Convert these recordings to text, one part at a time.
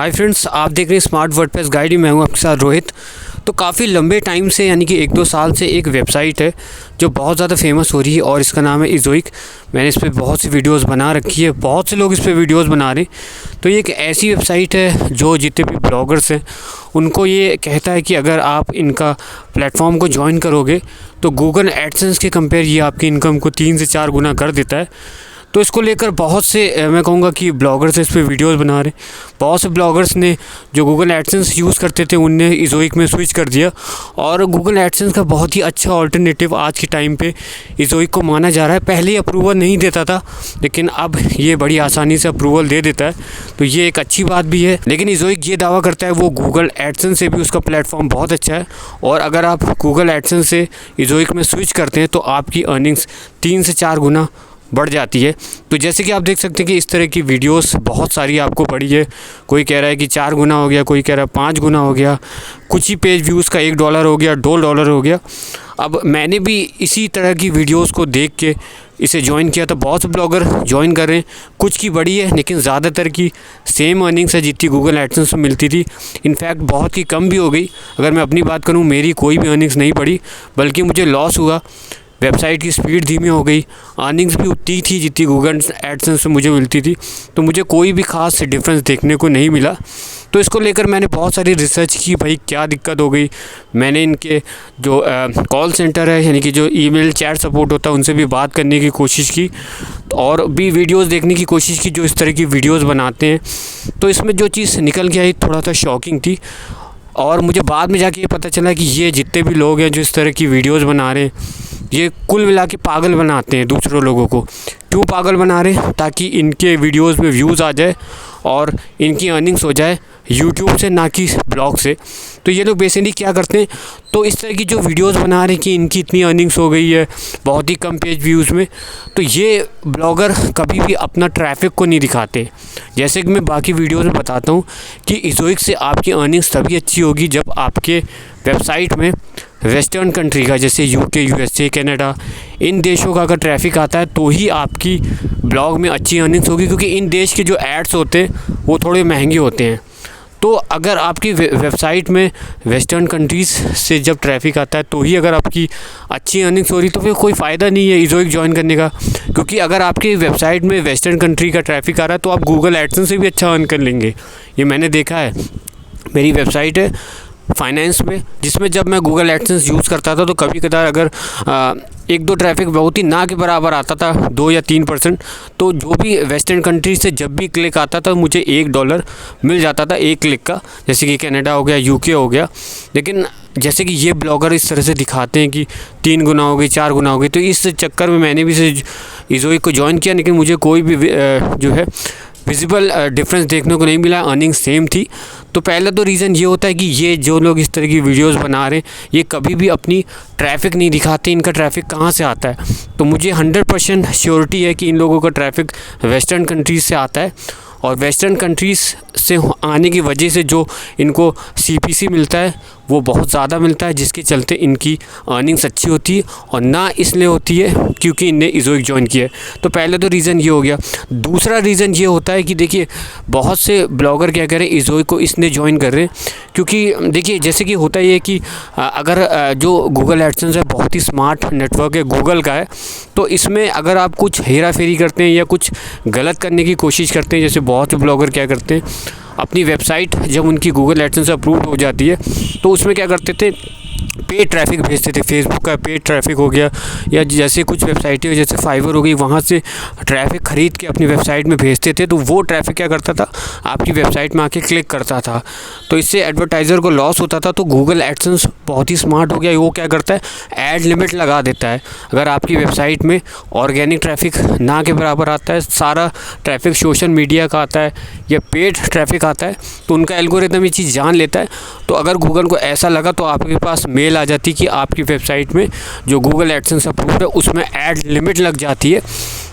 Hi friends, आप देख रहे हैं स्मार्ट वर्डप्रेस गाइड। मैं हूं आपके साथ रोहित। तो काफ़ी लंबे टाइम से यानी कि 1-2 साल से एक वेबसाइट है जो बहुत ज़्यादा फेमस हो रही है और इसका नाम है इज़ोइक। मैंने इस पर बहुत सी वीडियोस बना रखी है, बहुत से लोग इस पर वीडियोस बना रहे हैं। तो ये एक ऐसी वेबसाइट है जो जितने भी ब्लॉगर्स हैं उनको ये कहता है कि अगर आप इनका प्लेटफॉर्म को ज्वाइन करोगे तो गूगल एडसेंस के कंपेयर ये आपकी इनकम को 3 से 4 गुना कर देता है। तो इसको लेकर बहुत से मैं कहूँगा कि ब्लॉगर्स इस पर वीडियोस बना रहे। बहुत से ब्लॉगर्स ने जो गूगल एडसेंस यूज़ करते थे उनने इज़ोइक में स्विच कर दिया और गूगल एडसेंस का बहुत ही अच्छा ऑल्टरनेटिव आज के टाइम पे इज़ोइक को माना जा रहा है। पहले अप्रूवल नहीं देता था लेकिन अब ये बड़ी आसानी से अप्रूवल दे देता है, तो ये एक अच्छी बात भी है। लेकिन इज़ोइक ये दावा करता है वो गूगल एडसेंस से भी उसका प्लेटफॉर्म बहुत अच्छा है और अगर आप गूगल एडसेंस से इज़ोइक में स्विच करते हैं तो आपकी अर्निंग्स 3 से 4 गुना बढ़ जाती है। तो जैसे कि आप देख सकते हैं कि इस तरह की वीडियोस बहुत सारी आपको पड़ी है। कोई कह रहा है कि 4 गुना हो गया, कोई कह रहा है 5 गुना हो गया, कुछ ही पेज व्यूज़ का $1 हो गया, $2 हो गया। अब मैंने भी इसी तरह की वीडियोस को देख के इसे ज्वाइन किया था। बहुत से ब्लॉगर ज्वाइन कर रहे हैं, कुछ की बड़ी है लेकिन ज़्यादातर की सेम अर्निंग्स है जितनी गूगल एडसेंस में मिलती थी। इनफैक्ट बहुत की कम भी हो गई। अगर मैं अपनी बात करूँ, मेरी कोई भी अर्निंग्स नहीं बढ़ी बल्कि मुझे लॉस हुआ। वेबसाइट की स्पीड धीमी हो गई, अर्निंग्स भी उतनी थी जितनी गूगल एडसेंस में मुझे मिलती थी, तो मुझे कोई भी ख़ास डिफरेंस देखने को नहीं मिला। तो इसको लेकर मैंने बहुत सारी रिसर्च की, भाई क्या दिक्कत हो गई। मैंने इनके जो कॉल सेंटर है यानी कि जो ईमेल चैट सपोर्ट होता है उनसे भी बात करने की कोशिश की और भी वीडियोस देखने की कोशिश की जो इस तरह की वीडियोस बनाते हैं। तो इसमें जो चीज़ निकल के आई थोड़ा सा शॉकिंग थी और मुझे बाद में जाके ये पता चला कि ये जितने भी लोग हैं जो इस तरह की वीडियोस बना रहे हैं ये कुल मिला के पागल बनाते हैं दूसरों लोगों को। क्यों पागल बना रहे हैं? ताकि इनके वीडियोस में व्यूज़ आ जाए और इनकी अर्निंग्स हो जाए यूट्यूब से, ना कि ब्लॉग से। तो ये लोग बेसिकली क्या करते हैं, तो इस तरह की जो वीडियोस बना रहे हैं कि इनकी इतनी अर्निंग्स हो गई है बहुत ही कम पेज व्यूज़ में, तो ये ब्लॉगर कभी भी अपना ट्रैफिक को नहीं दिखाते। जैसे कि मैं बाकी वीडियोस में बताता हूँ कि इज़ोइक से आपकी अर्निंग्स तभी अच्छी होगी जब आपके वेबसाइट में वेस्टर्न कंट्री का, जैसे यूके, यूएसए, कनाडा, इन देशों का अगर ट्रैफिक आता है तो ही आपकी ब्लॉग में अच्छी अर्निंग्स होगी, क्योंकि इन देश के जो एड्स होते हैं वो थोड़े महंगे होते हैं। तो अगर आपकी वेबसाइट में वेस्टर्न कंट्रीज़ से जब ट्रैफिक आता है तो ही अगर आपकी अच्छी अर्निंग्स हो रही तो फिर कोई फ़ायदा नहीं है इज़ोइक ज्वाइन करने का। क्योंकि अगर आपकी वेबसाइट में वेस्टर्न कंट्री का ट्रैफिक आ रहा है तो आप गूगल एडसेंस से भी अच्छा अर्न कर लेंगे। ये मैंने देखा है। मेरी वेबसाइट है फाइनेंस में, जिसमें जब मैं गूगल एडसेंस यूज़ करता था तो कभी कदार अगर 1-2 ट्रैफिक बहुत ही ना के बराबर आता था, 2 या 3%, तो जो भी वेस्टर्न कंट्री से जब भी क्लिक आता था मुझे $1 मिल जाता था एक क्लिक का, जैसे कि कनाडा हो गया, यूके हो गया। लेकिन जैसे कि ये ब्लॉगर इस तरह से दिखाते हैं कि 3 गुना हो गई, 4 गुना हो गई, तो इस चक्कर में मैंने भी इसे इज़ोइक को ज्वाइन किया लेकिन मुझे कोई भी जो है विजिबल डिफरेंस देखने को नहीं मिला। अर्निंग सेम थी। तो पहला तो रीज़न ये होता है कि ये जो लोग इस तरह की वीडियोस बना रहे हैं ये कभी भी अपनी ट्रैफिक नहीं दिखाते, इनका ट्रैफिक कहाँ से आता है। तो मुझे 100% श्योरिटी है कि इन लोगों का ट्रैफिक वेस्टर्न कंट्रीज़ से आता है और वेस्टर्न कंट्रीज़ से आने की वजह से जो इनको CPC मिलता है वो बहुत ज़्यादा मिलता है, जिसके चलते इनकी अर्निंग्स अच्छी होती है और ना इसलिए होती है क्योंकि इनने इज़ोइक ज्वाइन किया है। तो पहले तो रीज़न ये हो गया। दूसरा रीज़न ये होता है कि देखिए बहुत से ब्लॉगर क्या करें, इज़ोइक को इसने ज्वाइन कर रहे हैं क्योंकि देखिए जैसे कि होता ही है कि अगर जो गूगल एडसेंस है बहुत ही स्मार्ट नेटवर्क है, गूगल का है, तो इसमें अगर आप कुछ हेरा फेरी करते हैं या कुछ गलत करने की कोशिश करते हैं, जैसे बहुत से ब्लॉगर क्या करते हैं अपनी वेबसाइट जब उनकी गूगल एडसेंस अप्रूव हो जाती है तो उसमें क्या करते थे, पेड ट्रैफिक भेजते थे। फेसबुक का पेड ट्रैफिक हो गया या जैसे कुछ वेबसाइटें जैसे फाइवर हो गई, वहाँ से ट्रैफिक ख़रीद के अपनी वेबसाइट में भेजते थे। तो वो ट्रैफिक क्या करता था, आपकी वेबसाइट में आके क्लिक करता था, तो इससे एडवर्टाइज़र को लॉस होता था। तो गूगल एडसेंस बहुत ही स्मार्ट हो गया, वो क्या करता है, ऐड लिमिट लगा देता है। अगर आपकी वेबसाइट में ऑर्गेनिक ट्रैफिक ना के बराबर आता है, सारा ट्रैफिक सोशल मीडिया का आता है या पेड ट्रैफिक आता है, तो उनका एल्गोरिदम ये चीज़ जान लेता है। तो अगर गूगल को ऐसा लगा तो आपके पास मेल आ जाती कि आपकी वेबसाइट में जो गूगल एडसेंस अप्रूव है उसमें ऐड लिमिट लग जाती है।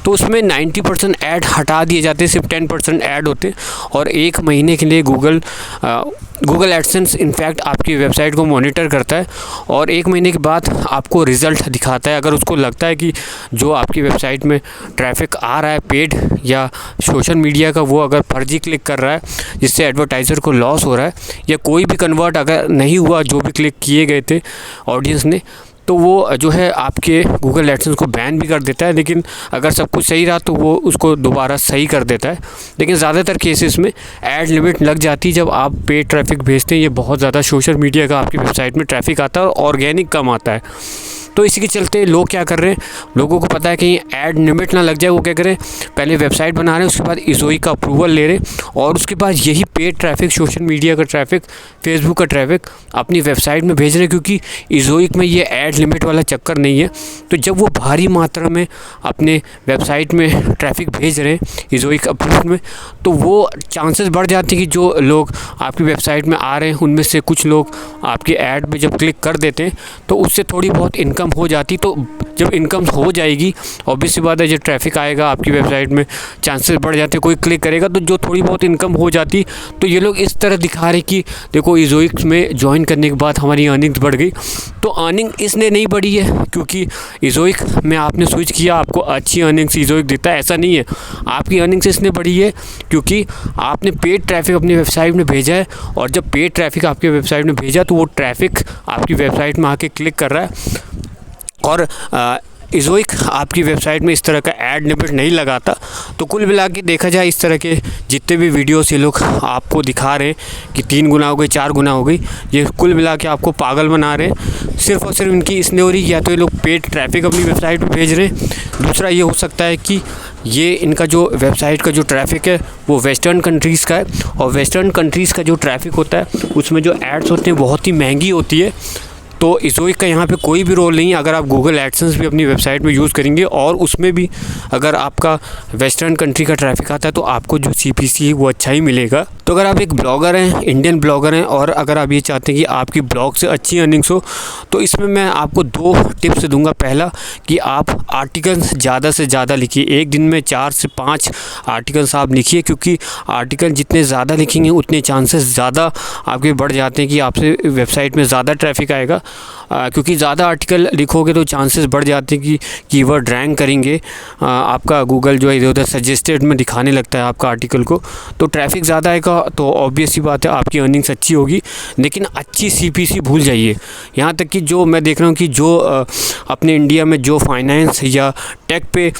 तो उसमें 90% ऐड हटा दिए जाते हैं, सिर्फ 10% ऐड होते हैं। और 1 महीने के लिए गूगल एडसेंस इनफैक्ट आपकी वेबसाइट को मॉनिटर करता है और 1 महीने के बाद आपको रिज़ल्ट दिखाता है। अगर उसको लगता है कि जो आपकी वेबसाइट में ट्रैफिक आ रहा है पेड या सोशल मीडिया का, वो अगर फर्जी क्लिक कर रहा है जिससे एडवर्टाइज़र को लॉस हो रहा है, या कोई भी कन्वर्ट अगर नहीं हुआ जो भी क्लिक किए गए थे ऑडियंस ने, तो वो जो है आपके गूगल एडसेंस को बैन भी कर देता है। लेकिन अगर सब कुछ सही रहा तो वो उसको दोबारा सही कर देता है। लेकिन ज़्यादातर केसेस में ऐड लिमिट लग जाती है जब आप पेड ट्रैफिक भेजते हैं। ये बहुत ज़्यादा सोशल मीडिया का आपकी वेबसाइट में ट्रैफिक आता है और ऑर्गेनिक कम आता है। तो इसी के चलते लोग क्या कर रहे हैं, लोगों को पता है कहीं ऐड लिमिट ना लग जाए, वो क्या करें, पहले वेबसाइट बना रहे हैं, उसके बाद इज़ोइक का अप्रूवल ले रहे हैं और उसके बाद यही पेड ट्रैफिक, सोशल मीडिया का ट्रैफिक, फेसबुक का ट्रैफिक अपनी वेबसाइट में भेज रहे हैं, क्योंकि इज़ोइक में ये ऐड लिमिट वाला चक्कर नहीं है। तो जब वो भारी मात्रा में अपने वेबसाइट में ट्रैफिक भेज रहे हैं इज़ोइक अप्रूवल में, तो वो चांसेस बढ़ जाते हैं कि जो लोग आपकी वेबसाइट में आ रहे हैं उनमें से कुछ लोग आपके ऐड में जब क्लिक कर देते हैं तो उससे थोड़ी बहुत इनकम हो जाती। तो जब इनकम हो जाएगी, ऑब्वियस सी बात है, जब ट्रैफिक आएगा आपकी वेबसाइट में चांसेस बढ़ जाते हैं, कोई क्लिक करेगा तो जो थोड़ी बहुत इनकम हो जाती। तो ये लोग इस तरह दिखा रहे कि देखो इज़ोइक में ज्वाइन करने के बाद हमारी अर्निंग्स बढ़ गई। तो अर्निंग इसने नहीं बढ़ी है क्योंकि इज़ोइक में आपने स्विच किया, आपको अच्छी अर्निंग्स इज़ोइक देता है, ऐसा नहीं है। आपकी अर्निंग्स इसने बढ़ी है क्योंकि आपने पेड ट्रैफिक अपनी वेबसाइट में भेजा है, और जब पेड ट्रैफिक आपकी वेबसाइट में भेजा तो वो ट्रैफिक आपकी वेबसाइट में आके क्लिक कर रहा है। और इज़ोइक आपकी वेबसाइट में इस तरह का ऐड लिमिट नहीं लगाता। तो कुल मिला के देखा जाए, इस तरह के जितने भी वीडियोस ये लोग आपको दिखा रहे हैं कि 3 गुना हो गई, 4 गुना हो गई, ये कुल मिला के आपको पागल बना रहे हैं। सिर्फ और सिर्फ इनकी इसने हो रही, या तो ये लोग पेड ट्रैफिक अपनी वेबसाइट पर भेज रहे हैं, दूसरा ये हो सकता है कि ये इनका जो वेबसाइट का जो ट्रैफिक है वो वेस्टर्न कंट्रीज़ का है, और वेस्टर्न कंट्रीज़ का जो ट्रैफिक होता है उसमें जो एड्स होते हैं बहुत ही महंगी होती है। तो इज़ोइक का यहाँ पे कोई भी रोल नहीं है। अगर आप गूगल एडसेंस भी अपनी वेबसाइट में यूज़ करेंगे और उसमें भी अगर आपका वेस्टर्न कंट्री का ट्रैफिक आता है तो आपको जो CPC है वो अच्छा ही मिलेगा। तो अगर आप एक ब्लॉगर हैं, इंडियन ब्लॉगर हैं, और अगर आप ये चाहते हैं कि आपकी ब्लॉग से अच्छी अर्निंग्स हो, तो इसमें मैं आपको 2 टिप्स दूंगा। पहला कि आप आर्टिकल्स ज़्यादा से ज़्यादा लिखिए, एक दिन में 4 से 5 आर्टिकल्स आप लिखिए, क्योंकि आर्टिकल जितने ज़्यादा लिखेंगे उतने चांसेस ज़्यादा आपके बढ़ जाते हैं कि आपसे वेबसाइट में ज़्यादा ट्रैफिक आएगा। क्योंकि ज़्यादा आर्टिकल लिखोगे तो चांसेस बढ़ जाते हैं कि कीवर्ड रैंक करेंगे, आपका गूगल जो है इधर उधर सजेस्टेड में दिखाने लगता है आपका आर्टिकल को। तो ट्रैफिक ज़्यादा आएगा तो ऑब्वियस सी बात है आपकी अर्निंग्स अच्छी होगी, लेकिन अच्छी CPC भूल जाइए। यहाँ तक कि जो मैं देख रहा हूँ कि जो अपने इंडिया में जो फाइनेंस या टेक पे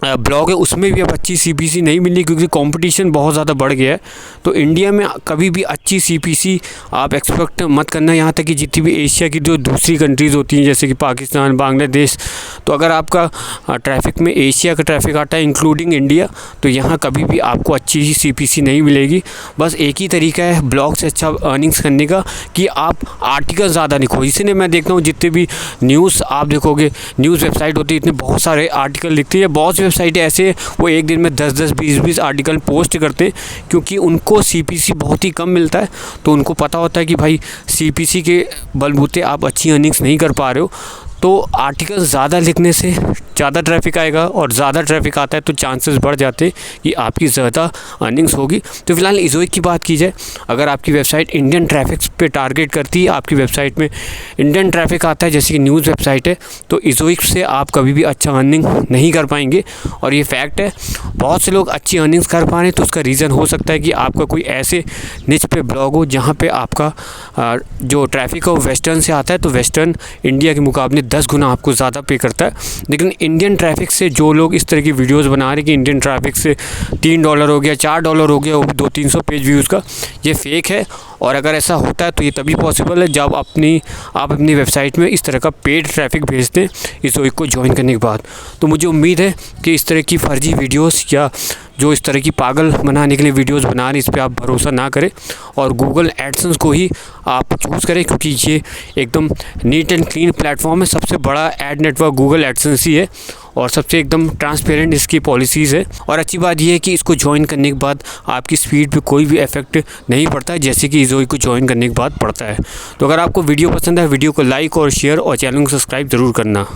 ब्लॉग है उसमें भी अब अच्छी CPC नहीं मिली, क्योंकि कंपटीशन बहुत ज़्यादा बढ़ गया है। तो इंडिया में कभी भी अच्छी CPC आप एक्सपेक्ट मत करना। यहाँ तक कि जितनी भी एशिया की जो दूसरी कंट्रीज़ होती हैं जैसे कि पाकिस्तान, बांग्लादेश, तो अगर आपका ट्रैफिक में एशिया का ट्रैफिक आता है इंक्लूडिंग इंडिया, तो यहाँ कभी भी आपको अच्छी CPC नहीं मिलेगी। बस एक ही तरीका है ब्लॉग से अच्छा अर्निंग्स करने का कि आप आर्टिकल ज़्यादा लिखो। इसलिए मैं देखता हूँ जितने भी न्यूज़ आप देखोगे, न्यूज़ वेबसाइट होती है, इतने बहुत सारे आर्टिकल लिखती है। बहुत सी वेबसाइटें ऐसे वो एक दिन में 10-10, 20-20 आर्टिकल पोस्ट करते हैं, क्योंकि उनको CPC बहुत ही कम मिलता है। तो उनको पता होता है कि भाई CPC के बलबूते आप अच्छी अर्निंग्स नहीं कर पा रहे हो। तो आर्टिकल ज़्यादा लिखने से ज़्यादा ट्रैफिक आएगा, और ज़्यादा ट्रैफिक आता है तो चांसेस बढ़ जाते हैं कि आपकी ज़्यादा अर्निंग्स होगी। तो फिलहाल इज़ोइक की बात की जाए, अगर आपकी वेबसाइट इंडियन ट्रैफिक पे टारगेट करती है, आपकी वेबसाइट में इंडियन ट्रैफिक आता है जैसे कि न्यूज़ वेबसाइट है, तो इज़ोइक से आप कभी भी अच्छा अर्निंग नहीं कर पाएंगे, और ये फैक्ट है। बहुत से लोग अच्छी अर्निंग्स कर पा रहे हैं, तो उसका रीज़न हो सकता है कि आपका कोई ऐसे निच पे ब्लॉग हो जहाँ पे आपका जो ट्रैफिक है वो वेस्टर्न से आता है, तो वेस्टर्न इंडिया के मुकाबले 10 गुना आपको ज़्यादा पे करता है। लेकिन इंडियन ट्रैफिक से जो लोग इस तरह की वीडियोस बना रहे हैं कि इंडियन ट्रैफिक से $3 हो गया, $4 हो गया, वो भी 200-300 पेज व्यूज़ का, ये फेक है। और अगर ऐसा होता है तो ये तभी पॉसिबल है जब आप अपनी वेबसाइट में इस तरह का पेड ट्रैफिक भेजते हैं इज़ोइक को ज्वाइन करने के बाद। तो मुझे उम्मीद है कि इस तरह की फर्जी वीडियोस या जो इस तरह की पागल बनाने के लिए वीडियोस बना रहे हैं, इस पे आप भरोसा ना करें और गूगल एडसेंस को ही आप चूज़ करें, क्योंकि ये एकदम नीट एंड क्लीन प्लेटफॉर्म है। सबसे बड़ा एड नेटवर्क गूगल एडसेंस ही है और सबसे एकदम ट्रांसपेरेंट इसकी पॉलिसीज़ है। और अच्छी बात यह है कि इसको ज्वाइन करने के बाद आपकी स्पीड पे कोई भी इफेक्ट नहीं पड़ता है, जैसे कि इज़ोइक को ज्वाइन करने के बाद पड़ता है। तो अगर आपको वीडियो पसंद है, वीडियो को लाइक और शेयर और चैनल को सब्सक्राइब ज़रूर करना।